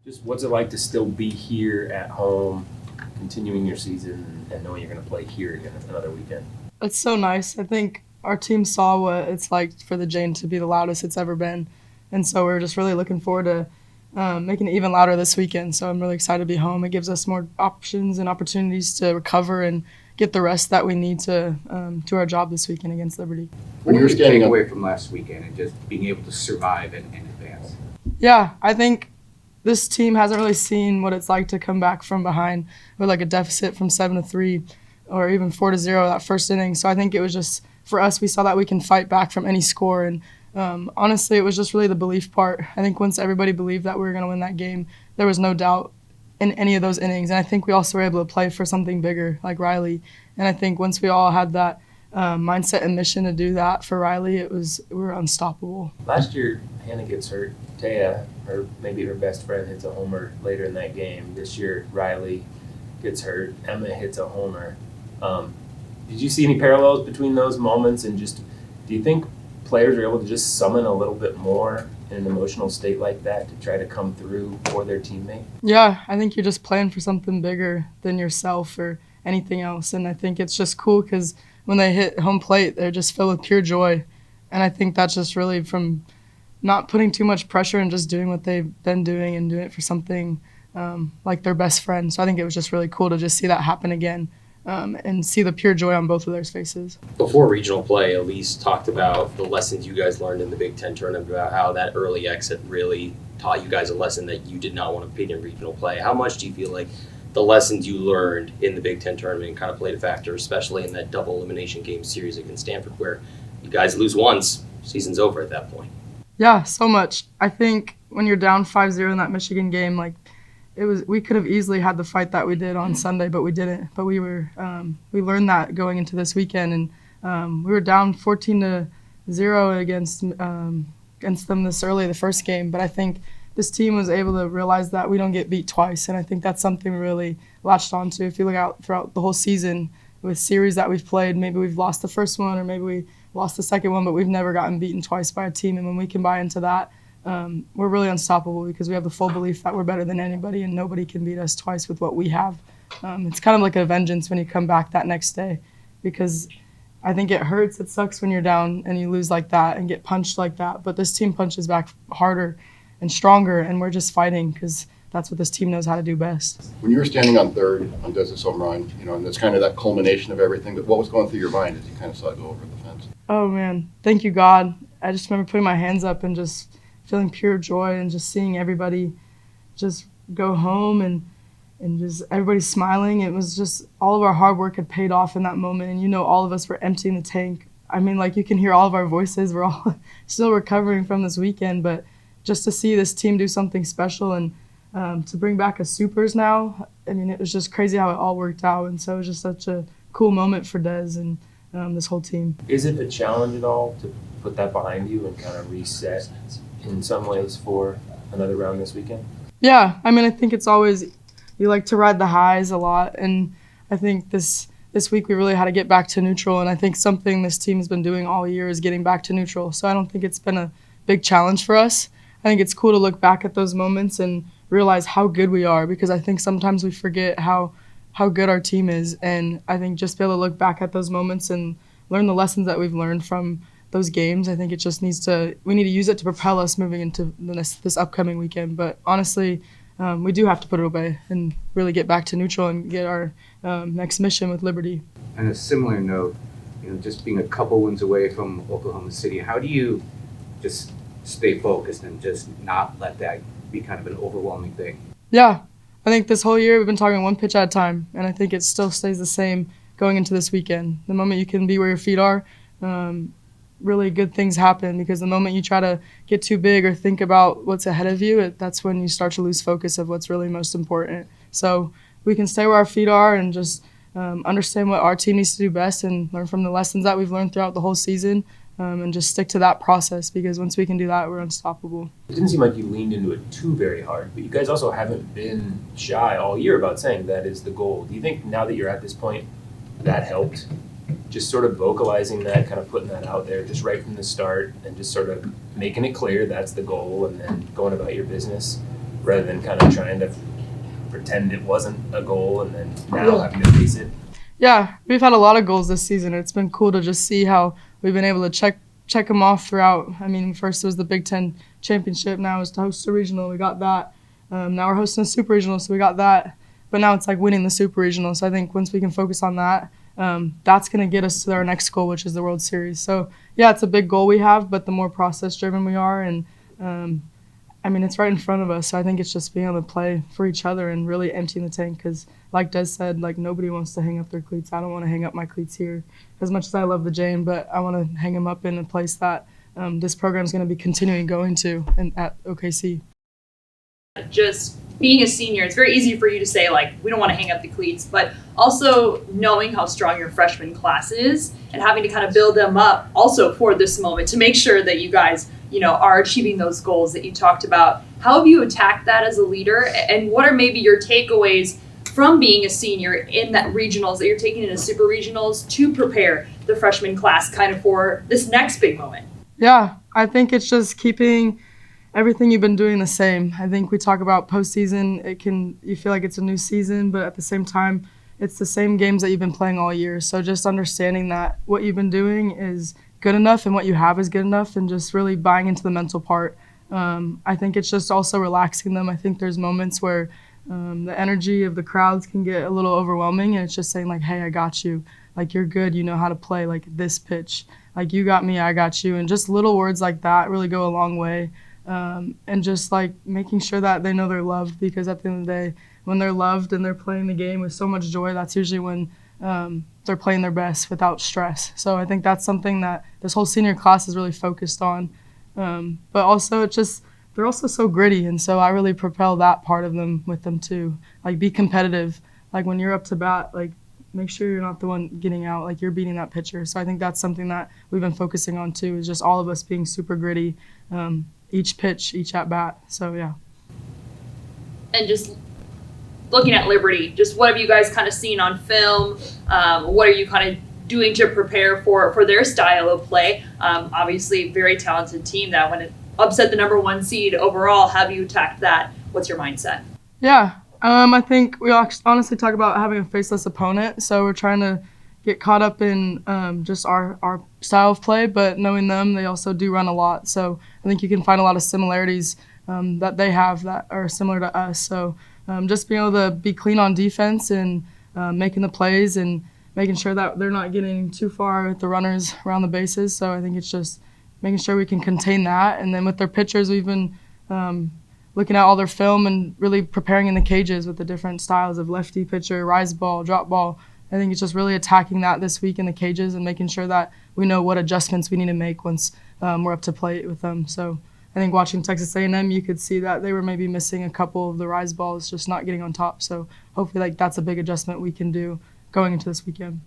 Just what's it like to still be here at home, continuing your season and knowing you're going to play here again another weekend? It's so nice. I think our team saw what it's like for the Jane to be the loudest it's ever been. And so we're just really looking forward to making it even louder this weekend. So I'm really excited to be home. It gives us more options and opportunities to recover and get the rest that we need to do our job this weekend against Liberty. When you were standing away from last weekend and just being able to survive and advance? Yeah, I think this team hasn't really seen what it's like to come back from behind with like a deficit from 7-3 or even 4-0 that first inning. So I think it was just, for us, we saw that we can fight back from any score. And honestly, it was just really the belief part. I think once everybody believed that we were going to win that game, there was no doubt in any of those innings. And I think we also were able to play for something bigger, like Riley. And I think once we all had that mindset and mission to do that for Riley, we were unstoppable. Last year, Hannah gets hurt. Taya, maybe her best friend, hits a homer later in that game. This year, Riley gets hurt. Emma hits a homer. Did you see any parallels between those moments? And just, do you think players are able to just summon a little bit more in an emotional state like that to try to come through for their teammate? Yeah, I think you're just playing for something bigger than yourself or anything else. And I think it's just cool because when they hit home plate, they're just filled with pure joy. And I think that's just really from not putting too much pressure and just doing what they've been doing and doing it for something like their best friend. So I think it was just really cool to just see that happen again and see the pure joy on both of their faces. Before regional play, Elise talked about the lessons you guys learned in the Big Ten tournament, about how that early exit really taught you guys a lesson that you did not want to repeat in regional play. How much do you feel like the lessons you learned in the Big Ten tournament kind of played a factor, especially in that double elimination game series against Stanford, where you guys lose once, season's over at that point? Yeah, so much. I think when you're down 5-0 in that Michigan game, like we could have easily had the fight that we did on Sunday, but we didn't. But we learned that going into this weekend, and we were down 14-0 against them this early, the first game. But I think this team was able to realize that we don't get beat twice, and I think that's something we really latched onto. If you look out throughout the whole season with series that we've played, maybe we've lost the first one or maybe we lost the second one, but we've never gotten beaten twice by a team. And when we can buy into that, we're really unstoppable because we have the full belief that we're better than anybody and nobody can beat us twice with what we have. It's kind of like a vengeance when you come back that next day, because I think it hurts. It sucks when you're down and you lose like that and get punched like that. But this team punches back harder and stronger, and we're just fighting because that's what this team knows how to do best. When you were standing on third on Des's home run, and that's kind of that culmination of everything, but what was going through your mind as you kind of saw it go over the fence? Oh, man. Thank you, God. I just remember putting my hands up and just feeling pure joy and just seeing everybody just go home and just everybody smiling. It was just all of our hard work had paid off in that moment. And, all of us were emptying the tank. I mean, like, you can hear all of our voices. We're all still recovering from this weekend. But just to see this team do something special and to bring back a supers now, I mean, it was just crazy how it all worked out. And so it was just such a cool moment for Des and this whole team. Is it a challenge at all to put that behind you and kind of reset in some ways for another round this weekend? Yeah, I mean, I think it's always, you like to ride the highs a lot, and I think this week we really had to get back to neutral, and I think something this team has been doing all year is getting back to neutral. So I don't think it's been a big challenge for us. I think it's cool to look back at those moments and realize how good we are, because I think sometimes we forget how good our team is, and I think just be able to look back at those moments and learn the lessons that we've learned from those games. I think it just we need to use it to propel us moving into this upcoming weekend. But honestly, we do have to put it away and really get back to neutral and get our next mission with Liberty. On a similar note, just being a couple wins away from Oklahoma City, how do you just stay focused and just not let that be kind of an overwhelming thing? Yeah, I think this whole year we've been talking one pitch at a time, and I think it still stays the same going into this weekend. The moment you can be where your feet are, really good things happen, because the moment you try to get too big or think about what's ahead of you, that's when you start to lose focus of what's really most important. So we can stay where our feet are and just understand what our team needs to do best and learn from the lessons that we've learned throughout the whole season, and just stick to that process, because once we can do that, we're unstoppable. It didn't seem like you leaned into it too very hard, but you guys also haven't been shy all year about saying that is the goal. Do you think now that you're at this point that helped? Just sort of vocalizing that, kind of putting that out there just right from the start and just sort of making it clear that's the goal and then going about your business rather than kind of trying to pretend it wasn't a goal and then now having to face it? Yeah, we've had a lot of goals this season. It's been cool to just see how we've been able to check them off throughout. I mean, first it was the Big Ten championship. Now it's to host a regional. We got that. Now we're hosting a super regional, so we got that. But now it's like winning the super regional. So I think once we can focus on that, that's going to get us to our next goal, which is the World Series. So yeah, it's a big goal we have, but the more process-driven we are, and I mean, it's right in front of us. So I think it's just being able to play for each other and really emptying the tank. Because like Des said, like nobody wants to hang up their cleats. I don't want to hang up my cleats here as much as I love the Jane, but I want to hang them up in a place that this program is going to be continuing going to at OKC. Just being a senior, it's very easy for you to say, like, we don't want to hang up the cleats, but also knowing how strong your freshman class is and having to kind of build them up also for this moment to make sure that you guys, you know, are achieving those goals that you talked about. How have you attacked that as a leader, and what are maybe your takeaways from being a senior in that regionals that you're taking into super regionals to prepare the freshman class kind of for this next big moment? Yeah, I think it's just keeping everything you've been doing the same. I think we talk about postseason, you feel like it's a new season, but at the same time, it's the same games that you've been playing all year. So just understanding that what you've been doing is good enough and what you have is good enough, and just really buying into the mental part. I think it's just also relaxing them. I think there's moments where the energy of the crowds can get a little overwhelming, and it's just saying like, hey, I got you. Like, you're good, you know how to play, like this pitch. Like, you got me, I got you. And just little words like that really go a long way. And just like making sure that they know they're loved, because at the end of the day, when they're loved and they're playing the game with so much joy, that's usually when they're playing their best without stress. So I think that's something that this whole senior class is really focused on. But also they're also so gritty, and so I really propel that part of them with them too. Like, be competitive. Like, when you're up to bat, like, make sure you're not the one getting out, like you're beating that pitcher. So I think that's something that we've been focusing on too, is just all of us being super gritty, each pitch, each at bat. So yeah. And just looking at Liberty, just what have you guys kind of seen on film? What are you kind of doing to prepare for their style of play? Obviously, very talented team that when it upset the number 1 seed overall, have you attacked that? What's your mindset? Yeah, I think we honestly talk about having a faceless opponent. So we're trying to get caught up in just our style of play, but knowing them, they also do run a lot. So I think you can find a lot of similarities that they have that are similar to us. So just being able to be clean on defense and making the plays and making sure that they're not getting too far with the runners around the bases. So I think it's just making sure we can contain that. And then with their pitchers, we've been looking at all their film and really preparing in the cages with the different styles of lefty pitcher, rise ball, drop ball. I think it's just really attacking that this week in the cages and making sure that we know what adjustments we need to make once we're up to plate with them. So I think watching Texas A&M, you could see that they were maybe missing a couple of the rise balls, just not getting on top. So hopefully, like, that's a big adjustment we can do going into this weekend.